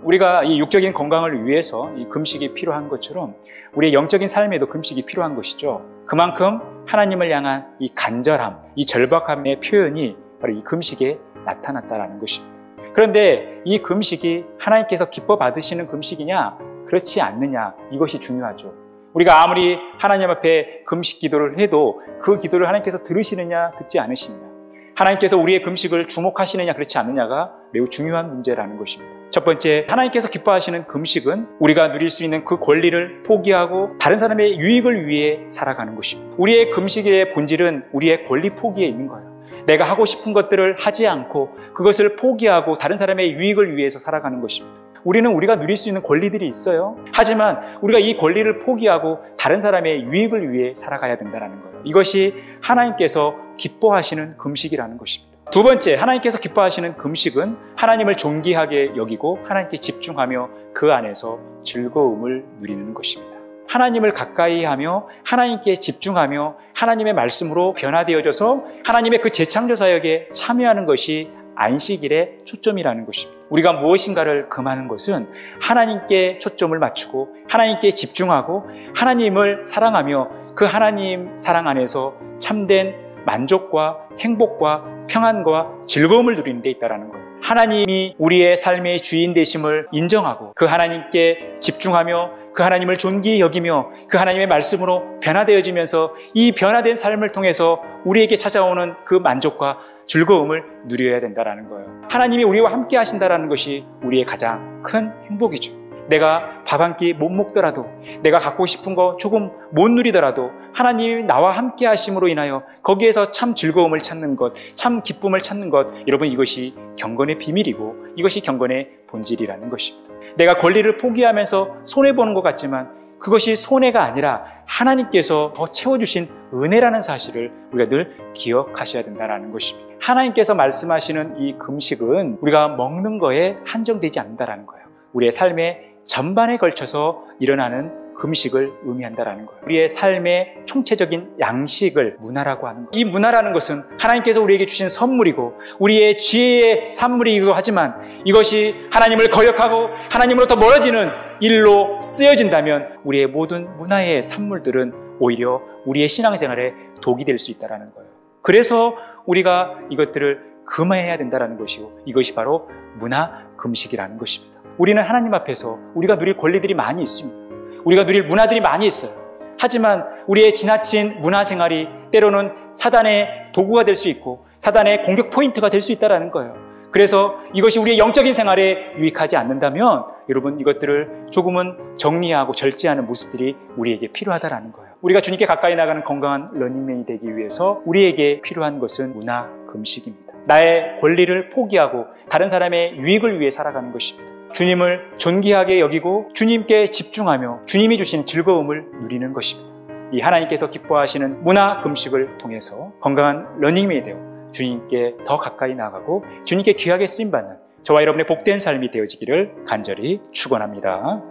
우리가 이 육적인 건강을 위해서 이 금식이 필요한 것처럼 우리의 영적인 삶에도 금식이 필요한 것이죠. 그만큼 하나님을 향한 이 간절함, 이 절박함의 표현이 바로 이 금식에 나타났다는 것입니다. 그런데 이 금식이 하나님께서 기뻐 받으시는 금식이냐, 그렇지 않느냐, 이것이 중요하죠. 우리가 아무리 하나님 앞에 금식 기도를 해도 그 기도를 하나님께서 들으시느냐, 듣지 않으시느냐, 하나님께서 우리의 금식을 주목하시느냐, 그렇지 않느냐가 매우 중요한 문제라는 것입니다. 첫 번째, 하나님께서 기뻐하시는 금식은 우리가 누릴 수 있는 그 권리를 포기하고 다른 사람의 유익을 위해 살아가는 것입니다. 우리의 금식의 본질은 우리의 권리 포기에 있는 거예요. 내가 하고 싶은 것들을 하지 않고 그것을 포기하고 다른 사람의 유익을 위해서 살아가는 것입니다. 우리는 우리가 누릴 수 있는 권리들이 있어요. 하지만 우리가 이 권리를 포기하고 다른 사람의 유익을 위해 살아가야 된다는 거예요. 이것이 하나님께서 기뻐하시는 금식이라는 것입니다. 두 번째, 하나님께서 기뻐하시는 금식은 하나님을 존귀하게 여기고 하나님께 집중하며 그 안에서 즐거움을 누리는 것입니다. 하나님을 가까이 하며 하나님께 집중하며 하나님의 말씀으로 변화되어져서 하나님의 그 재창조 사역에 참여하는 것이 안식일의 초점이라는 것입니다. 우리가 무엇인가를 금하는 것은 하나님께 초점을 맞추고 하나님께 집중하고 하나님을 사랑하며 그 하나님 사랑 안에서 참된 만족과 행복과 평안과 즐거움을 누리는 데 있다는 거예요. 하나님이 우리의 삶의 주인 되심을 인정하고 그 하나님께 집중하며 그 하나님을 존귀히 여기며 그 하나님의 말씀으로 변화되어지면서 이 변화된 삶을 통해서 우리에게 찾아오는 그 만족과 즐거움을 누려야 된다는 거예요. 하나님이 우리와 함께 하신다는 것이 우리의 가장 큰 행복이죠. 내가 밥 한 끼 못 먹더라도, 내가 갖고 싶은 거 조금 못 누리더라도 하나님이 나와 함께 하심으로 인하여 거기에서 참 즐거움을 찾는 것, 참 기쁨을 찾는 것, 여러분, 이것이 경건의 비밀이고 이것이 경건의 본질이라는 것입니다. 내가 권리를 포기하면서 손해보는 것 같지만 그것이 손해가 아니라 하나님께서 더 채워주신 은혜라는 사실을 우리가 늘 기억하셔야 된다는 것입니다. 하나님께서 말씀하시는 이 금식은 우리가 먹는 거에 한정되지 않는다는 거예요. 우리의 삶의 전반에 걸쳐서 일어나는 금식을 의미한다는 거예요. 우리의 삶의 총체적인 양식을 문화라고 하는 거예요. 이 문화라는 것은 하나님께서 우리에게 주신 선물이고 우리의 지혜의 산물이기도 하지만 이것이 하나님을 거역하고 하나님으로부터 멀어지는 일로 쓰여진다면 우리의 모든 문화의 산물들은 오히려 우리의 신앙생활에 독이 될 수 있다는 거예요. 그래서 우리가 이것들을 금해야 된다는 것이고 이것이 바로 문화 금식이라는 것입니다. 우리는 하나님 앞에서 우리가 누릴 권리들이 많이 있습니다. 우리가 누릴 문화들이 많이 있어요. 하지만 우리의 지나친 문화생활이 때로는 사단의 도구가 될 수 있고 사단의 공격 포인트가 될 수 있다는 거예요. 그래서 이것이 우리의 영적인 생활에 유익하지 않는다면 여러분, 이것들을 조금은 정리하고 절제하는 모습들이 우리에게 필요하다는 거예요. 우리가 주님께 가까이 나가는 건강한 러닝맨이 되기 위해서 우리에게 필요한 것은 문화 금식입니다. 나의 권리를 포기하고 다른 사람의 유익을 위해 살아가는 것입니다. 주님을 존귀하게 여기고 주님께 집중하며 주님이 주신 즐거움을 누리는 것입니다. 이 하나님께서 기뻐하시는 문화 금식을 통해서 건강한 러닝맨이 되어 주님께 더 가까이 나가고 주님께 귀하게 쓰임받는 저와 여러분의 복된 삶이 되어지기를 간절히 축원합니다.